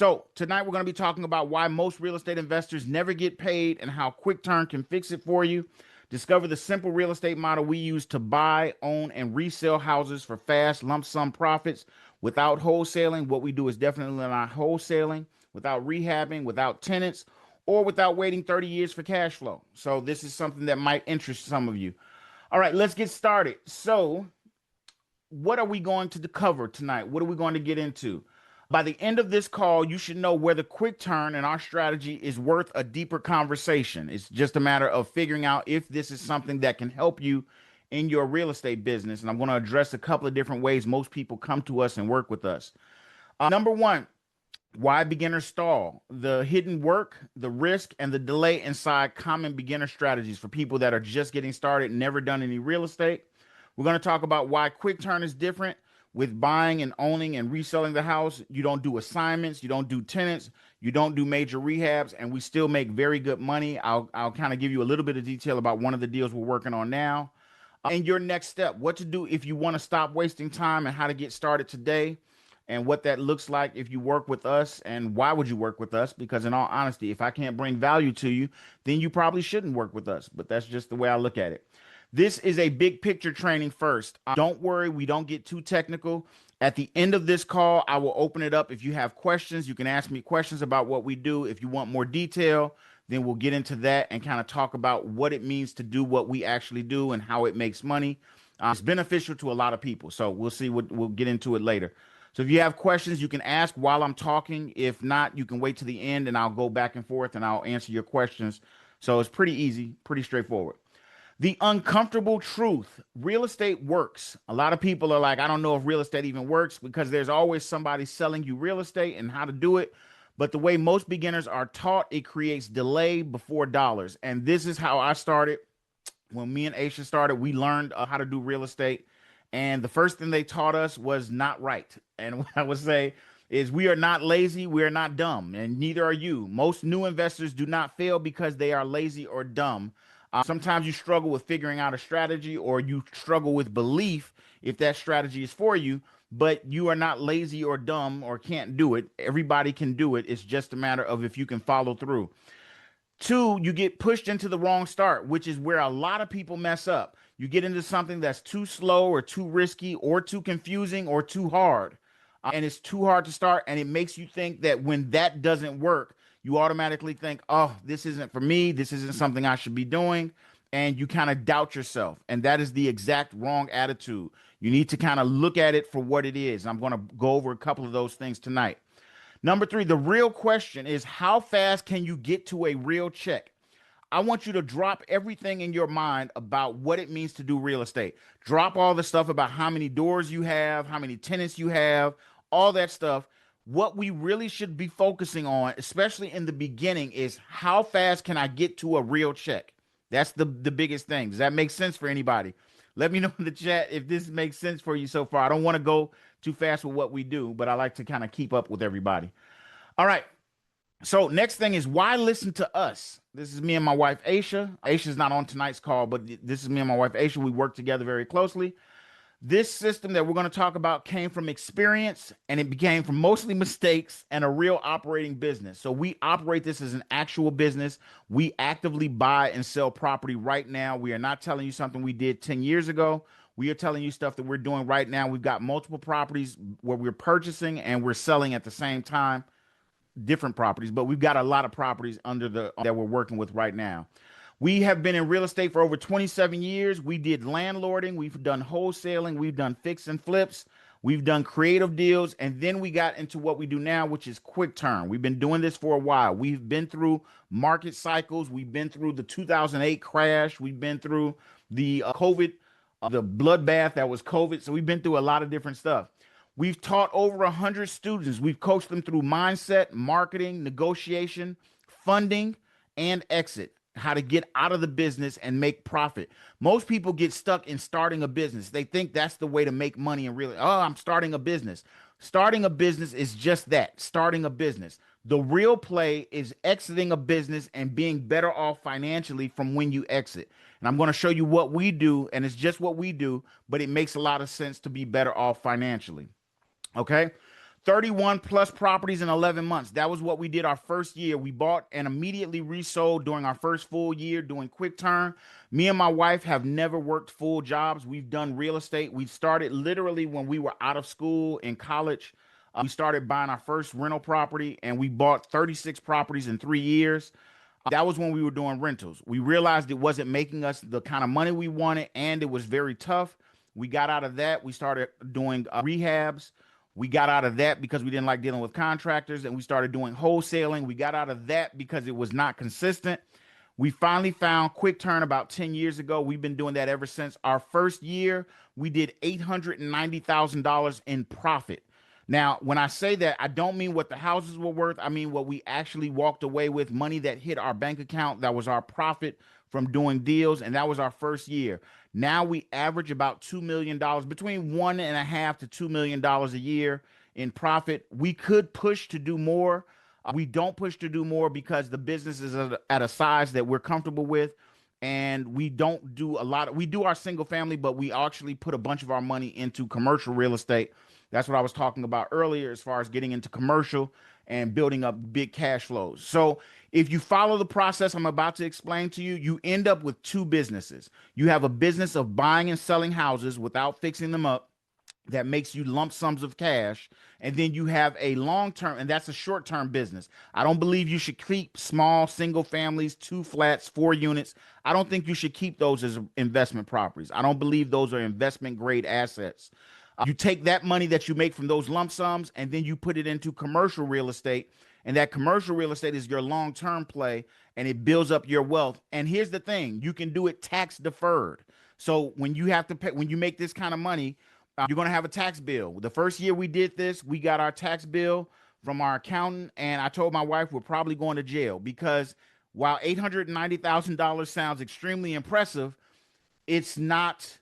So tonight we're going to be talking about why most real estate investors never get paid and how QuickTurn can fix it for you. Discover the simple real estate model we use to buy, own, and resell houses for fast lump sum profits without wholesaling. What we do is definitely not wholesaling, without rehabbing, without tenants, or without waiting 30 years for cash flow. So this is something that might interest some of you. All right, let's get started. So what are we going to cover tonight? What are we going to get into? By the end of this call, you should know whether QuickTurn and our strategy is worth a deeper conversation. It's just a matter of figuring out if this is something that can help you in your real estate business. And I'm going to address a couple of different ways most people come to us and work with us. Number one, why beginners stall? The hidden work, the risk, and the delay inside common beginner strategies for people that are just getting started, never done any real estate. We're going to talk about why QuickTurn is different with buying and owning and reselling the house. You don't do assignments, you don't do tenants, you don't do major rehabs, and we still make very good money. I'll kind of give you a little bit of detail about one of the deals we're working on now. And your next step, what to do if you want to stop wasting time and how to get started today and what that looks like if you work with us and why would you work with us? Because in all honesty, if I can't bring value to you, then you probably shouldn't work with us. But that's just the way I look at it. This is a big picture training first. Don't worry, we don't get too technical. At the end of this call, I will open it up. If you have questions, you can ask me questions about what we do. If you want more detail, then we'll get into that and kind of talk about what it means to do what we actually do and how it makes money. It's beneficial to a lot of people. So we'll see what we'll get into it later. So if you have questions, you can ask while I'm talking. If not, you can wait to the end and I'll go back and forth and I'll answer your questions. So it's pretty easy, pretty straightforward. The uncomfortable truth, real estate works. A lot of people are like, I don't know if real estate even works because there's always somebody selling you real estate and how to do it. But the way most beginners are taught, it creates delay before dollars. And this is how I started. When me and Aisha started, we learned how to do real estate. And the first thing they taught us was not right. And what I would say is we are not lazy, we are not dumb, and neither are you. Most new investors do not fail because they are lazy or dumb. Sometimes you struggle with figuring out a strategy or you struggle with belief if that strategy is for you, but you are not lazy or dumb or can't do it. Everybody can do it. It's just a matter of if you can follow through. Two, you get pushed into the wrong start, which is where a lot of people mess up. You get into something that's too slow or too risky or too confusing or too hard. And it's too hard to start. And it makes you think that when that doesn't work, you automatically think, oh, this isn't for me. This isn't something I should be doing. And you kind of doubt yourself. And that is the exact wrong attitude. You need to kind of look at it for what it is. I'm going to go over a couple of those things tonight. Number three, the real question is how fast can you get to a real check? I want you to drop everything in your mind about what it means to do real estate. Drop all the stuff about how many doors you have, how many tenants you have, all that stuff. What we really should be focusing on, especially in the beginning, is how fast can I get to a real check? That's the biggest thing. Does that make sense for anybody? Let me know in the chat if this makes sense for you so far. I don't want to go too fast with what we do, but I like to kind of keep up with everybody. All right. So next thing is why listen to us? This is me and my wife, Aisha. Aisha's not on tonight's call, but this is me and my wife, Aisha. We work together very closely. This system that we're going to talk about came from experience and it became from mostly mistakes and a real operating business. So we operate this as an actual business. We actively buy and sell property right now. We are not telling you something we did 10 years ago. We are telling you stuff that we're doing right now. We've got multiple properties where we're purchasing and we're selling at the same time, different properties, but we've got a lot of properties under the that we're working with right now. We have been in real estate for over 27 years. We did landlording. We've done wholesaling. We've done fix and flips. We've done creative deals. And then we got into what we do now, which is quick turn. We've been doing this for a while. We've been through market cycles. We've been through the 2008 crash. We've been through the COVID, the bloodbath that was COVID. So we've been through a lot of different stuff. We've taught over 100 students. We've coached them through mindset, marketing, negotiation, funding, and exit. How to get out of the business and make profit. Most people get stuck in starting a business. They think that's the way to make money and really, oh, I'm starting a business. Starting a business is just that, starting a business. The real play is exiting a business and being better off financially from when you exit. And I'm going to show you what we do, and it's just what we do, but it makes a lot of sense to be better off financially. Okay? 31 plus properties in 11 months. That was what we did our first year. We bought and immediately resold during our first full year doing QuickTurn. Me and my wife have never worked full jobs. We've done real estate. We started literally when we were out of school in college. We started buying our first rental property and we bought 36 properties in 3 years. That was when we were doing rentals. We realized it wasn't making us the kind of money we wanted and it was very tough. We got out of that. We started doing rehabs. We got out of that because we didn't like dealing with contractors and we started doing wholesaling. We got out of that because it was not consistent. We finally found QuickTurn about 10 years ago. We've been doing that ever since. Our first year, we did $890,000 in profit. Now, when I say that, I don't mean what the houses were worth. I mean what we actually walked away with, money that hit our bank account. That was our profit from doing deals, and that was our first year. Now we average about $2 million, between 1.5 to $2 million a year in profit. We could push to do more. We don't push to do more because the business is at a size that we're comfortable with. And we don't do a lot of, we do our single family, but we actually put a bunch of our money into commercial real estate. That's what I was talking about earlier as far as getting into commercial and building up big cash flows. So if you follow the process I'm about to explain to you, you end up with two businesses. You have a business of buying and selling houses without fixing them up that makes you lump sums of cash. And then you have a long term, and that's a short term business. I don't believe you should keep small single families, 2 flats, 4 units. I don't think you should keep those as investment properties. I don't believe those are investment grade assets. You take that money that you make from those lump sums and then you put it into commercial real estate. And that commercial real estate is your long term play and it builds up your wealth. And here's the thing, you can do it tax deferred. So when you have to pay, when you make this kind of money, you're going to have a tax bill. The first year we did this, we got our tax bill from our accountant. And I told my wife we're probably going to jail because while $890,000 sounds extremely impressive, it's not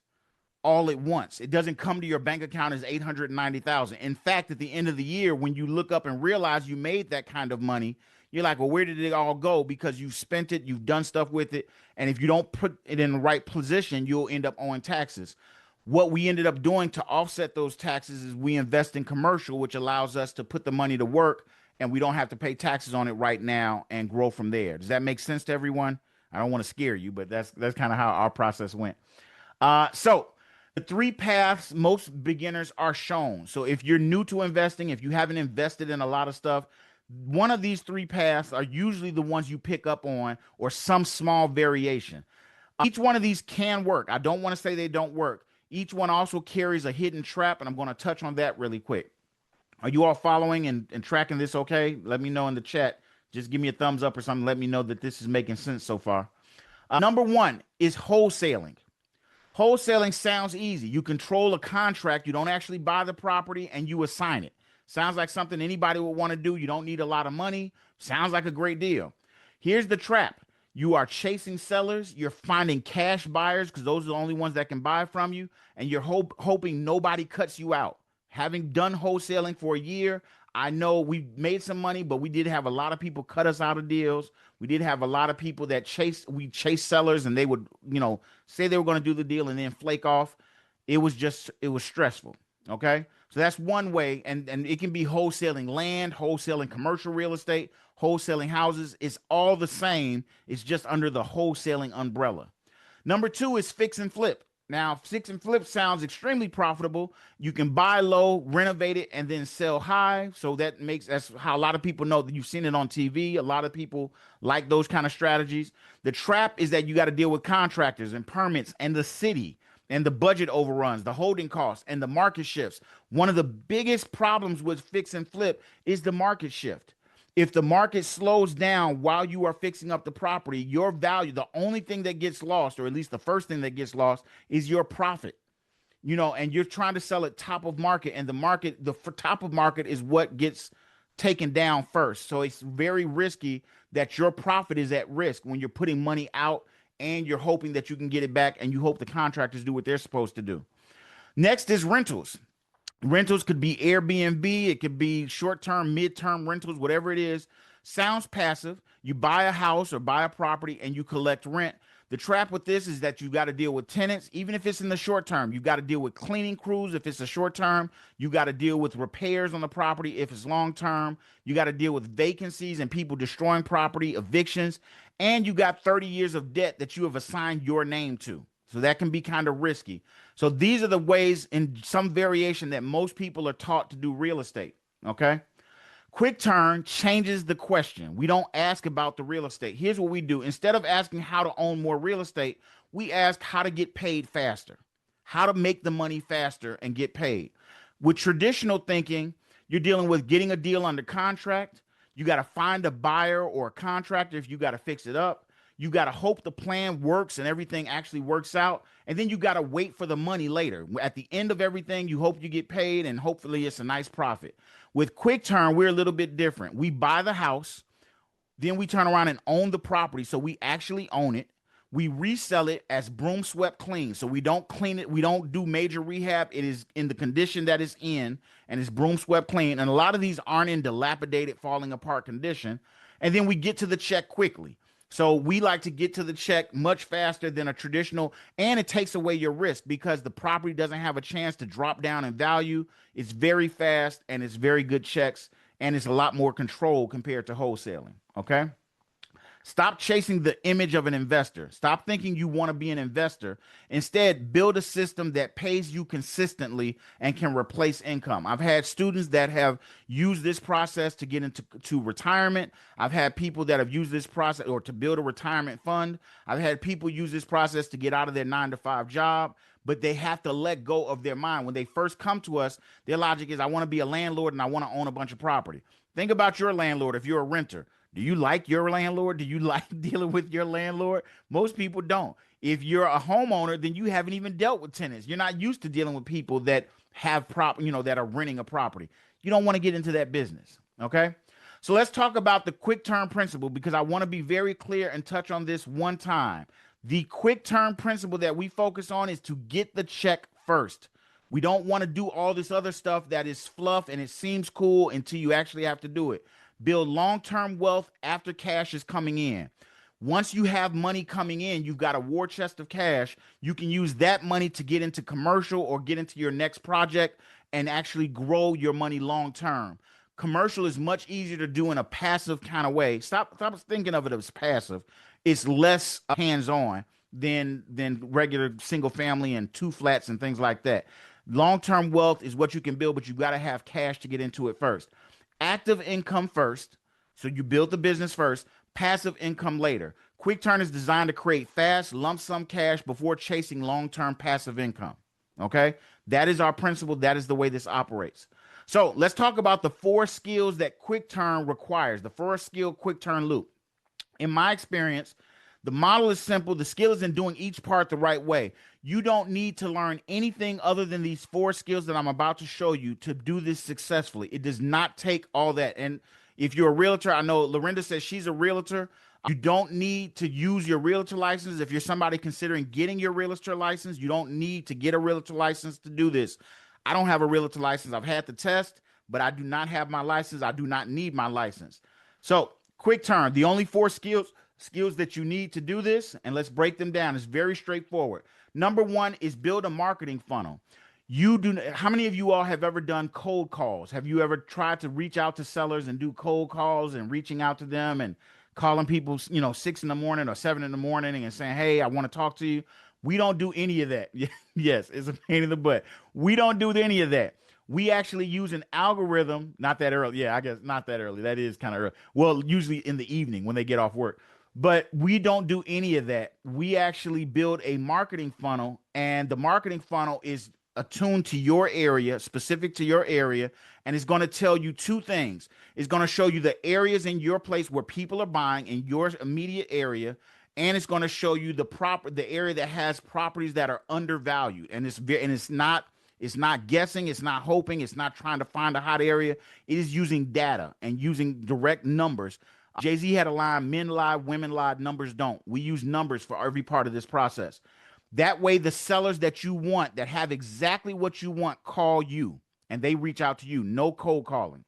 all at once. It doesn't come to your bank account as 890,000. In fact, at the end of the year, when you look up and realize you made that kind of money, you're like, well, where did it all go? Because you've spent it, you've done stuff with it. And if you don't put it in the right position, you'll end up owing taxes. What we ended up doing to offset those taxes is we invest in commercial, which allows us to put the money to work and we don't have to pay taxes on it right now and grow from there. Does that make sense to everyone? I don't want to scare you, but that's kind of how our process went. So the three paths most beginners are shown. So if you're new to investing, if you haven't invested in a lot of stuff, one of these three paths are usually the ones you pick up on or some small variation. Each one of these can work. I don't want to say they don't work. Each one also carries a hidden trap, and I'm going to touch on that really quick. Are you all following and tracking this okay? Let me know in the chat. Just give me a thumbs up or something. Let me know that this is making sense so far. Number one is wholesaling. Wholesaling sounds easy. You control a contract. You don't actually buy the property and you assign it. Sounds like something anybody would want to do. You don't need a lot of money. Sounds like a great deal. Here's the trap. You are chasing sellers. You're finding cash buyers because those are the only ones that can buy from you. And you're hoping nobody cuts you out. Having done wholesaling for a year, I know we made some money, but we did have a lot of people cut us out of deals. We did have a lot of people that we chased sellers and they would, say they were going to do the deal and then flake off. It was stressful. Okay. So that's one way. And it can be wholesaling land, wholesaling commercial real estate, wholesaling houses. It's all the same. It's just under the wholesaling umbrella. Number two is fix and flip. Now, fix and flip sounds extremely profitable. You can buy low, renovate it, and then sell high. So that's how a lot of people know that you've seen it on TV. A lot of people like those kind of strategies. The trap is that you got to deal with contractors and permits and the city and the budget overruns, the holding costs and the market shifts. One of the biggest problems with fix and flip is the market shift. If the market slows down while you are fixing up the property, your value, the only thing that gets lost, or at least the first thing that gets lost, is your profit. And you're trying to sell it top of market, and the top of market is what gets taken down first. So it's very risky that your profit is at risk when you're putting money out and you're hoping that you can get it back, and you hope the contractors do what they're supposed to do. Next is rentals. Rentals could be Airbnb, it could be short-term, mid-term rentals, whatever it is. Sounds passive. You buy a house or buy a property and you collect rent. The trap with this is that you got to deal with tenants, even if it's in the short term. You got to deal with cleaning crews if it's a short term. You got to deal with repairs on the property if it's long term. You got to deal with vacancies and people destroying property, evictions, and you got 30 years of debt that you have assigned your name to. So that can be kind of risky. So these are the ways in some variation that most people are taught to do real estate. Okay. QuickTurn changes the question. We don't ask about the real estate. Here's what we do. Instead of asking how to own more real estate, we ask how to get paid faster, how to make the money faster and get paid. With traditional thinking, you're dealing with getting a deal under contract. You got to find a buyer or a contractor if you got to fix it up. You got to hope the plan works and everything actually works out. And then you got to wait for the money later. At the end of everything, you hope you get paid and hopefully it's a nice profit. With QuickTurn, we're a little bit different. We buy the house, then we turn around and own the property. So we actually own it. We resell it as broom swept clean. So we don't clean it. We don't do major rehab. It is in the condition that it's in and it's broom swept clean. And a lot of these aren't in dilapidated, falling apart condition. And then we get to the check quickly. So we like to get to the check much faster than a traditional, and it takes away your risk because the property doesn't have a chance to drop down in value. It's very fast and it's very good checks and it's a lot more control compared to wholesaling. Okay. Stop chasing the image of an investor. Stop thinking you want to be an investor. Instead, build a system that pays you consistently and can replace income. I've had students that have used this process to get into retirement. I've had people that have used this process or to build a retirement fund. I've had people use this process to get out of their 9-to-5 job, but they have to let go of their mind. When they first come to us, their logic is, I want to be a landlord and I want to own a bunch of property. Think about your landlord if you're a renter. Do you like your landlord? Do you like dealing with your landlord? Most people don't. If you're a homeowner, then you haven't even dealt with tenants. You're not used to dealing with people that have that are renting a property. You don't want to get into that business. Okay. So let's talk about the quick turn principle because I want to be very clear and touch on this one time. The quick turn principle that we focus on is to get the check first. We don't want to do all this other stuff that is fluff and it seems cool until you actually have to do it. Build long-term wealth after cash is coming in. Once you have money coming in, you've got a war chest of cash. You can use that money to get into commercial or get into your next project and actually grow your money long-term. Commercial is much easier to do in a passive kind of way. Stop thinking of it as passive. It's less hands-on than regular single family and two flats and things like that. Long-term wealth is what you can build, but you've got to have cash to get into it first. Active income first. So you build the business first, passive income later. QuickTurn is designed to create fast lump sum cash before chasing long-term passive income. Okay. That is our principle. That is the way this operates. So let's talk about the 4 skills that QuickTurn requires, the 4-skill QuickTurn loop. In my experience, the model is simple. The skill is in doing each part the right way. You don't need to learn anything other than these 4 skills that I'm about to show you to do this successfully. It does not take all that. And if you're a realtor, I know Lorinda says she's a realtor. You don't need to use your realtor license. If you're somebody considering getting your realtor license, you don't need to get a realtor license to do this. I don't have a realtor license. I've had the test, but I do not have my license. I do not need my license. So QuickTurn, the only 4 skills that you need to do this, and let's break them down. It's very straightforward. Number 1 is build a marketing funnel. How many of you all have ever done cold calls? Have you ever tried to reach out to sellers and do cold calls and reaching out to them and calling people, 6 in the morning or 7 in the morning and saying, hey, I want to talk to you? We don't do any of that. Yes, it's a pain in the butt. We don't do any of that. We actually use an algorithm, not that early. Yeah, I guess not that early. That is kind of early. Well, usually in the evening when they get off work. But we don't do any of that. We actually build a marketing funnel, and the marketing funnel is attuned to your area, specific to your area, and it's going to tell you 2 things. It's going to show you the areas in your place where people are buying in your immediate area, and it's going to show you the area that has properties that are undervalued. And it's not guessing, it's not hoping, it's not trying to find a hot area. It is using data and using direct numbers. Jay-Z had a line, men lie, women lie, numbers don't. We use numbers for every part of this process. That way, the sellers that you want, that have exactly what you want, call you and they reach out to you. No cold calling.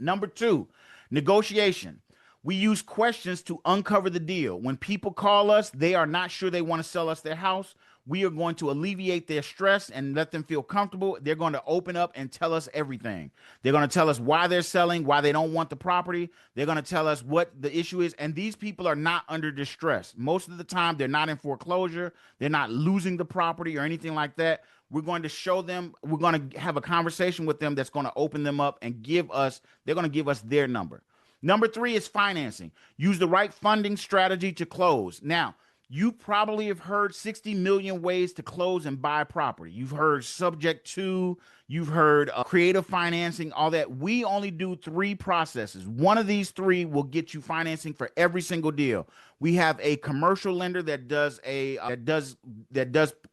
Number 2, negotiation. We use questions to uncover the deal. When people call us, they are not sure they want to sell us their house. We are going to alleviate their stress and let them feel comfortable. They're going to open up and tell us everything. They're going to tell us why they're selling, why they don't want the property. They're going to tell us what the issue is. And these people are not under distress. Most of the time, they're not in foreclosure. They're not losing the property or anything like that. We're going to show them, we're going to have a conversation with them that's going to open them up and they're going to give us their number. Number 3 is financing. Use the right funding strategy to close. Now, you probably have heard 60 million ways to close and buy property. You've heard subject to, you've heard creative financing, all that. We only do 3 processes. One of these 3 will get you financing for every single deal. We have a commercial lender that does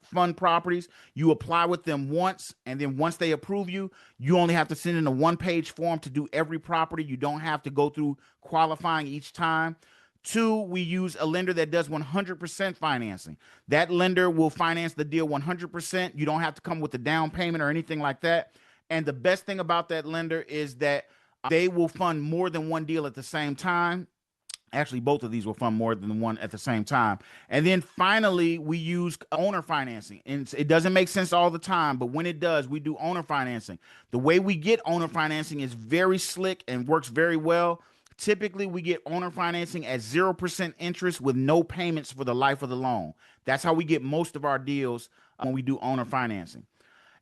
fund properties. You apply with them once, and then once they approve you, you only have to send in a 1-page form to do every property. You don't have to go through qualifying each time. 2, we use a lender that does 100% financing. That lender will finance the deal 100%. You don't have to come with a down payment or anything like that. And the best thing about that lender is that they will fund more than one deal at the same time. Actually, both of these will fund more than one at the same time. And then finally, we use owner financing. And it doesn't make sense all the time, but when it does, we do owner financing. The way we get owner financing is very slick and works very well. Typically, we get owner financing at 0% interest with no payments for the life of the loan. That's how we get most of our deals when we do owner financing.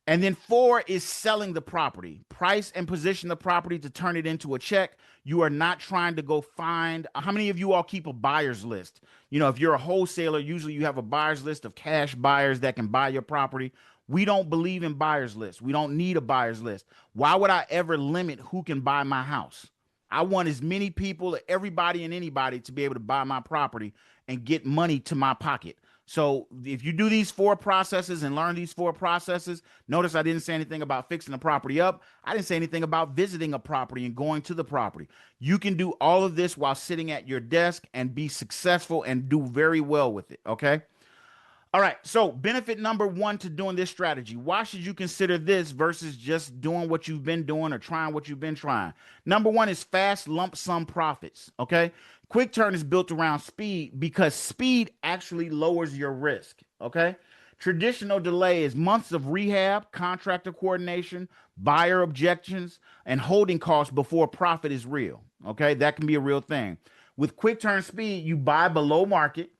And then 4 is selling the property. Price and position the property to turn it into a check. You are not trying to go find. How many of you all keep a buyer's list? You know, if you're a wholesaler, usually you have a buyer's list of cash buyers that can buy your property. We don't believe in buyer's lists. We don't need a buyer's list. Why would I ever limit who can buy my house? I want as many people, everybody and anybody, to be able to buy my property and get money to my pocket. So if you do these 4 processes and learn these 4 processes, notice I didn't say anything about fixing the property up. I didn't say anything about visiting a property and going to the property. You can do all of this while sitting at your desk and be successful and do very well with it. Okay. All right. So benefit number 1 to doing this strategy. Why should you consider this versus just doing what you've been doing or trying what you've been trying? Number 1 is fast lump sum profits. Okay. QuickTurn is built around speed because speed actually lowers your risk. Okay. Traditional delay is months of rehab, contractor coordination, buyer objections, and holding costs before profit is real. Okay. That can be a real thing. With QuickTurn speed, you buy below market.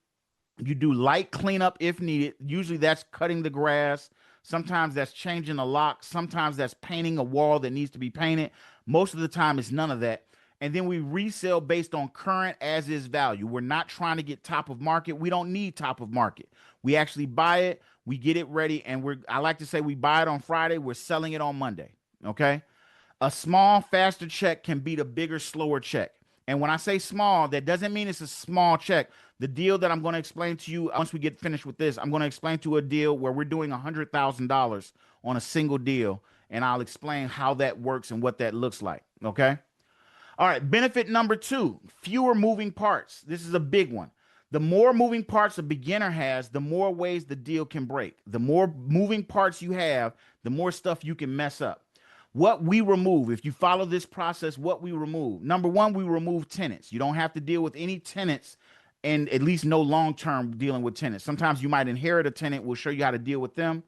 You do light cleanup if needed. Usually that's cutting the grass. Sometimes that's changing a lock. Sometimes that's painting a wall that needs to be painted. Most of the time, it's none of that. And then we resell based on current as is value. We're not trying to get top of market. We don't need top of market. We actually buy it, we get it ready, and I like to say we buy it on Friday, we're selling it on Monday. Okay. A small, faster check can beat a bigger, slower check. And when I say small, that doesn't mean it's a small check. The deal that I'm going to explain to you, once we get finished with this, I'm going to explain to you a deal where we're doing $100,000 on a single deal. And I'll explain how that works and what that looks like. Okay. All right. Benefit number 2, fewer moving parts. This is a big one. The more moving parts a beginner has, the more ways the deal can break. The more moving parts you have, the more stuff you can mess up. What we remove, if you follow this process, what we remove. Number 1, we remove tenants. You don't have to deal with any tenants, and at least no long-term dealing with tenants. Sometimes you might inherit a tenant. We'll show you how to deal with them.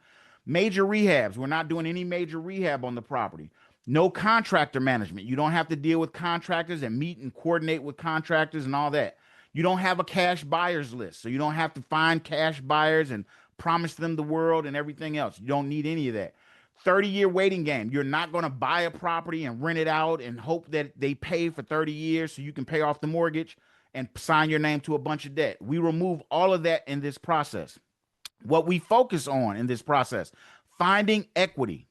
Major rehabs. We're not doing any major rehab on the property. No contractor management. You don't have to deal with contractors and meet and coordinate with contractors and all that. You don't have a cash buyers list, so you don't have to find cash buyers and promise them the world and everything else. You don't need any of that. 30-year waiting game. You're not going to buy a property and rent it out and hope that they pay for 30 years so you can pay off the mortgage and sign your name to a bunch of debt. We remove all of that in this process. What we focus on in this process, finding equity.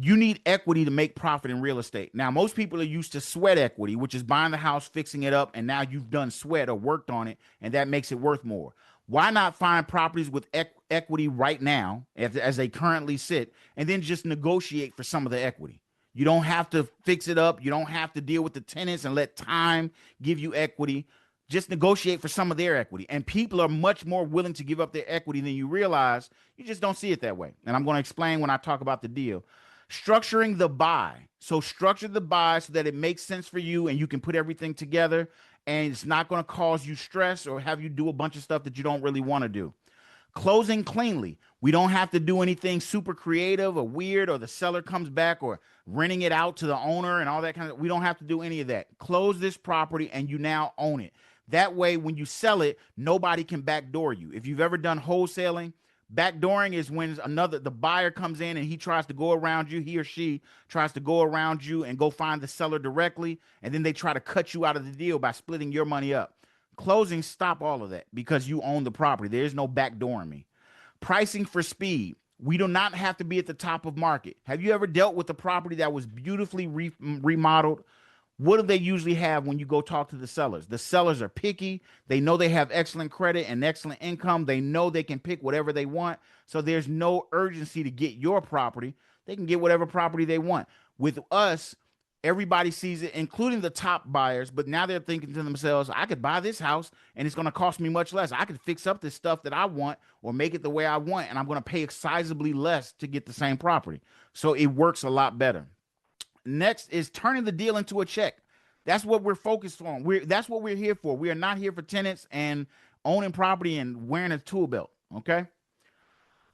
You need equity to make profit in real estate. Now, most people are used to sweat equity, which is buying the house, fixing it up, and now you've done sweat or worked on it, and that makes it worth more. Why not find properties with equity right now as they currently sit, and then just negotiate for some of the equity? You don't have to fix it up. You don't have to deal with the tenants and let time give you equity. Just negotiate for some of their equity. And people are much more willing to give up their equity than you realize. You just don't see it that way. And I'm going to explain when I talk about the deal. Structuring the buy. So structure the buy so that it makes sense for you and you can put everything together and it's not going to cause you stress or have you do a bunch of stuff that you don't really want to do. Closing cleanly. We don't have to do anything super creative or weird, or the seller comes back or renting it out to the owner and all that kind of. We don't have to do any of that. Close this property and you now own it. That way, when you sell it, nobody can backdoor you. If you've ever done wholesaling, backdooring is when the buyer comes in and he tries to go around you, he or she tries to go around you and go find the seller directly, and then they try to cut you out of the deal by splitting your money up. Closing stop all of that because you own the property. There is no backdooring me. Pricing for speed. We do not have to be at the top of market. Have you ever dealt with a property that was beautifully remodeled? What do they usually have when you go talk to the sellers? The sellers are picky. They know they have excellent credit and excellent income. They know they can pick whatever they want. So there's no urgency to get your property. They can get whatever property they want. With us, everybody sees it, including the top buyers. But now they're thinking to themselves, I could buy this house and it's going to cost me much less. I could fix up this stuff that I want or make it the way I want, and I'm going to pay sizably less to get the same property. So it works a lot better. Next is turning the deal into a check. That's what we're focused on. That's what we're here for. We are not here for tenants and owning property and wearing a tool belt. Okay.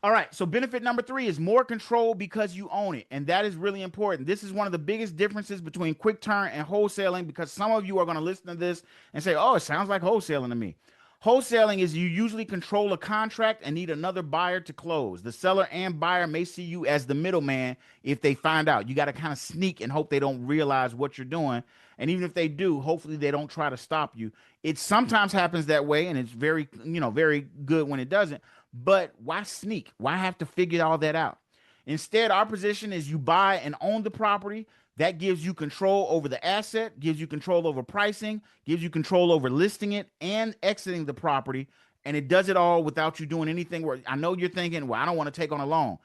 All right. So benefit number 3 is more control because you own it. And that is really important. This is one of the biggest differences between QuickTurn and wholesaling, because some of you are going to listen to this and say, oh, it sounds like wholesaling to me. Wholesaling is you usually control a contract and need another buyer to close. The seller and buyer may see you as the middleman if they find out. You got to kind of sneak and hope they don't realize what you're doing. And even if they do, hopefully they don't try to stop you. It sometimes happens that way, and it's very, very good when it doesn't. But why sneak? Why have to figure all that out? Instead, our position is you buy and own the property. That gives you control over the asset, gives you control over pricing, gives you control over listing it and exiting the property. And it does it all without you doing anything. Where I know you're thinking, well, I don't want to take on a loan.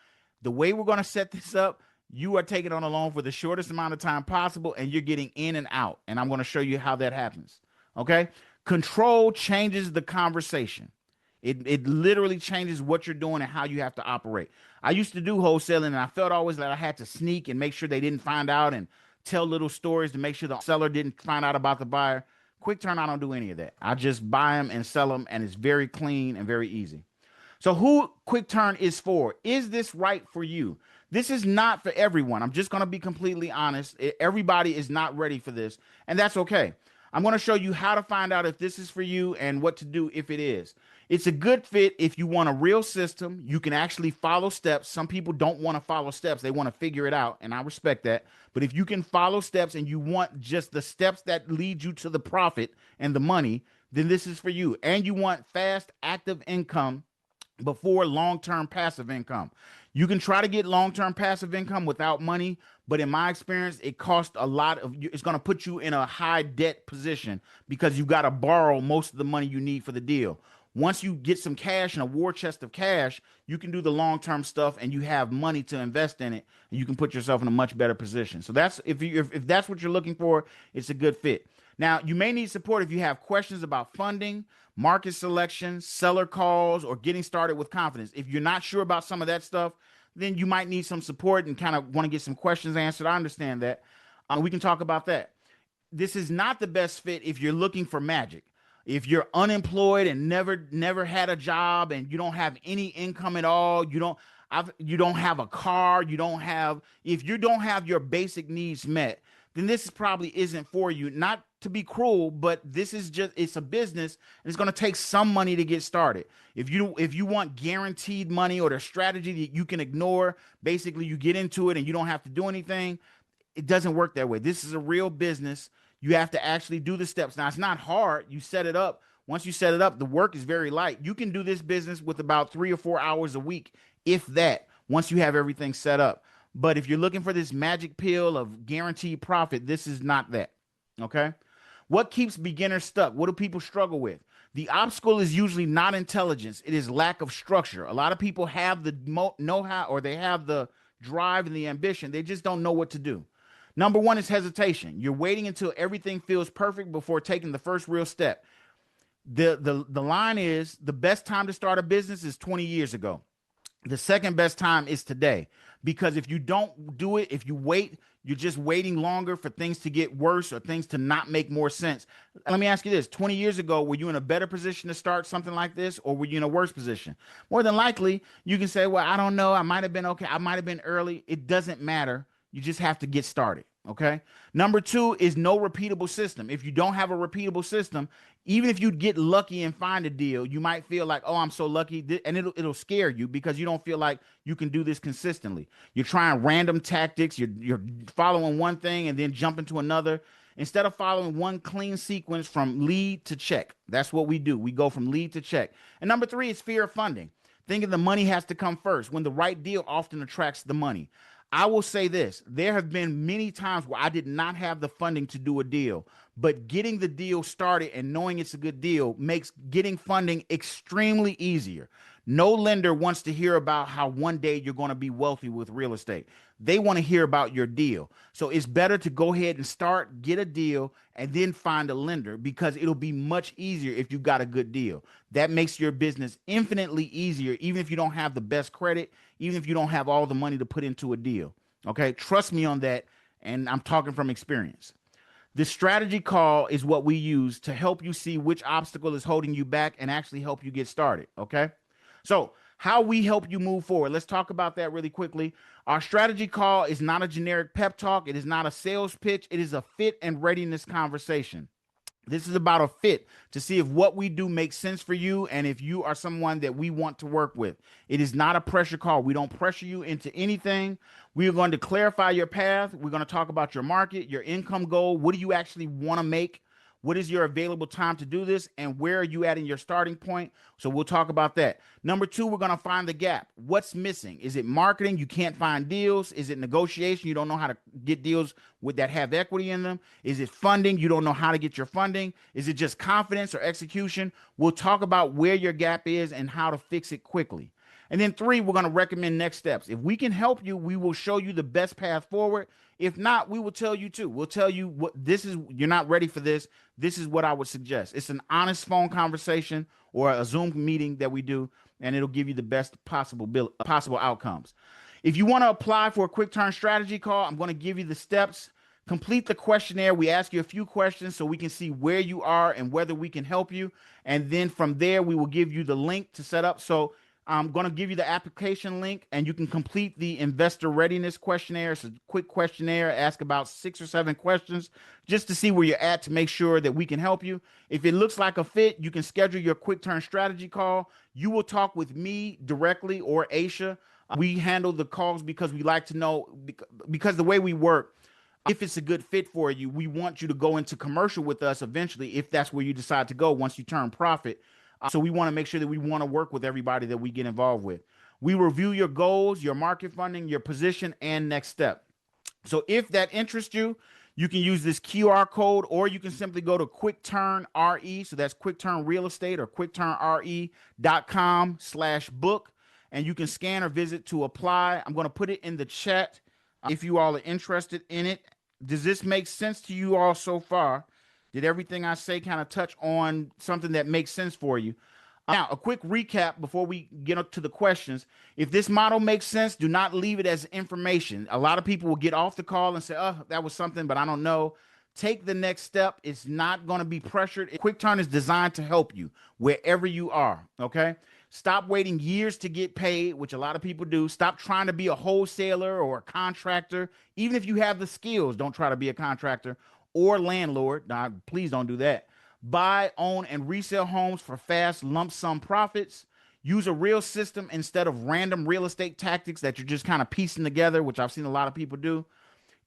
The way we're going to set this up, you are taking on a loan for the shortest amount of time possible, and you're getting in and out. And I'm going to show you how that happens. Okay. Control changes the conversation. It literally changes what you're doing and how you have to operate. I used to do wholesaling, and I felt always that I had to sneak and make sure they didn't find out and tell little stories to make sure the seller didn't find out about the buyer. QuickTurn, I don't do any of that. I just buy them and sell them, and it's very clean and very easy. So who QuickTurn is for? Is this right for you? This is not for everyone. I'm just going to be completely honest. Everybody is not ready for this, and that's okay. I'm going to show you how to find out if this is for you and what to do if it is. It's a good fit if you want a real system. You can actually follow steps. Some people don't want to follow steps. They want to figure it out, and I respect that. But if you can follow steps and you want just the steps that lead you to the profit and the money, then this is for you. And you want fast, active income before long-term passive income. You can try to get long-term passive income without money, but in my experience, it costs a lot of it's going to put you in a high debt position because you've got to borrow most of the money you need for the deal. Once you get some cash and a war chest of cash, you can do the long-term stuff and you have money to invest in it, and you can put yourself in a much better position. So that's if that's what you're looking for, it's a good fit. Now, you may need support if you have questions about funding, market selection, seller calls, or getting started with confidence. If you're not sure about some of that stuff, then you might need some support and kind of want to get some questions answered. I understand that. We can talk about that. This is not the best fit if you're looking for magic. If you're unemployed and never had a job and you don't have any income at all, you don't have a car, if you don't have your basic needs met, then this probably isn't for you. Not to be cruel, but it's a business and it's going to take some money to get started. If you want guaranteed money or the strategy that you can ignore, basically you get into it and you don't have to do anything, it doesn't work that way. This is a real business. You have to actually do the steps. Now, it's not hard. You set it up. Once you set it up, the work is very light. You can do this business with about 3 or 4 hours a week, if that, once you have everything set up. But if you're looking for this magic pill of guaranteed profit, this is not that. Okay? What keeps beginners stuck? What do people struggle with? The obstacle is usually not intelligence. It is lack of structure. A lot of people have the know-how, or they have the drive and the ambition. They just don't know what to do. Number 1 is hesitation. You're waiting until everything feels perfect before taking the first real step. The line is the best time to start a business is 20 years ago. The second best time is today, because if you don't do it, if you wait, you're just waiting longer for things to get worse or things to not make more sense. Let me ask you this: 20 years ago, were you in a better position to start something like this, or were you in a worse position? More than likely, you can say, well, I don't know, I might have been okay, I might have been early. It doesn't matter. You just have to get started. Okay. Number two is no repeatable system. If you don't have a repeatable system, even if you get lucky and find a deal, you might feel like, oh, I'm so lucky. And it'll scare you because you don't feel like you can do this consistently. You're trying random tactics. You're following one thing and then jumping to another. Instead of following one clean sequence from lead to check. That's what we do. We go from lead to check. And number three is fear of funding. Thinking the money has to come first when the right deal often attracts the money. I will say this: there have been many times where I did not have the funding to do a deal, but getting the deal started and knowing it's a good deal makes getting funding extremely easier. No lender wants to hear about how one day you're going to be wealthy with real estate. They want to hear about your deal. So it's better to go ahead and start, get a deal, and then find a lender, because it'll be much easier if you've got a good deal. That makes your business infinitely easier, even if you don't have the best credit, even if you don't have all the money to put into a deal. Okay, trust me on that. And I'm talking from experience. The strategy call is what we use to help you see which obstacle is holding you back and actually help you get started. Okay. So, how we help you move forward. Let's talk about that really quickly. Our strategy call is not a generic pep talk, it is not a sales pitch, it is a fit and readiness conversation. This is about a fit to see if what we do makes sense for you and if you are someone that we want to work with. It is not a pressure call. We don't pressure you into anything. We are going to clarify your path. We're going to talk about your market, your income goal. What do you actually want to make? What is your available time to do this? And where are you at in your starting point? So we'll talk about that. Number two, we're going to find the gap. What's missing? Is it marketing? You can't find deals. Is it negotiation? You don't know how to get deals with that have equity in them. Is it funding? You don't know how to get your funding. Is it just confidence or execution? We'll talk about where your gap is and how to fix it quickly. And then three, we're going to recommend next steps. If we can help you, we will show you the best path forward. If not, we will tell you too. We'll tell you what this is. You're not ready for this. This is what I would suggest. It's an honest phone conversation or a Zoom meeting that we do, and it'll give you the best possible outcomes. If you want to apply for a quick turn strategy call, I'm going to give you the steps. Complete the questionnaire. We ask you a few questions so we can see where you are and whether we can help you. And then from there, we will give you the link to set up. So I'm going to give you the application link, and you can complete the investor readiness questionnaire. It's a quick questionnaire, ask about 6 or 7 questions just to see where you're at to make sure that we can help you. If it looks like a fit, you can schedule your quick turn strategy call. You will talk with me directly or Aisha. We handle the calls because we like to know, because the way we work, if it's a good fit for you, we want you to go into commercial with us eventually, if that's where you decide to go once you turn profit. So we want to make sure that we want to work with everybody that we get involved with. We review your goals, your market funding, your position, and next step. So if that interests you, you can use this QR code, or you can simply go to QuickTurn RE. So that's QuickTurn Real Estate or QuickTurnRE.com/book. And you can scan or visit to apply. I'm going to put it in the chat if you all are interested in it. Does this make sense to you all so far? Did everything I say kind of touch on something that makes sense for you? Now, a quick recap before we get up to the questions. If this model makes sense, do not leave it as information. A lot of people will get off the call and say, oh, that was something, but I don't know. Take the next step. It's not going to be pressured. QuickTurn is designed to help you wherever you are, okay? Stop waiting years to get paid, which a lot of people do. Stop trying to be a wholesaler or a contractor. Even if you have the skills, don't try to be a contractor or landlord. Now, please don't do that. Buy, own, and resell homes for fast lump sum profits. Use a real system instead of random real estate tactics that you're just kind of piecing together, which I've seen a lot of people do.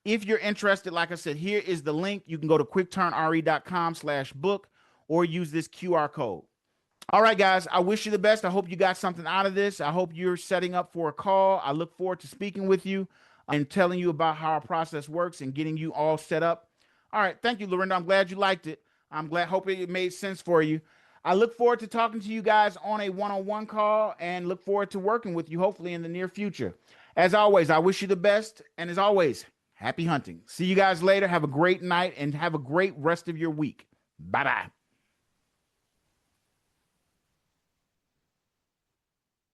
If you're interested, like I said, here is the link. You can go to quickturnre.com/book or use this QR code. All right, guys, I wish you the best. I hope you got something out of this. I hope you're setting up for a call. I look forward to speaking with you and telling you about how our process works and getting you all set up. All right. Thank you, Lorinda. I'm glad you liked it. I'm glad, hoping it made sense for you. I look forward to talking to you guys on a one-on-one call and look forward to working with you, hopefully in the near future. As always, I wish you the best. And as always, happy hunting. See you guys later. Have a great night and have a great rest of your week. Bye-bye.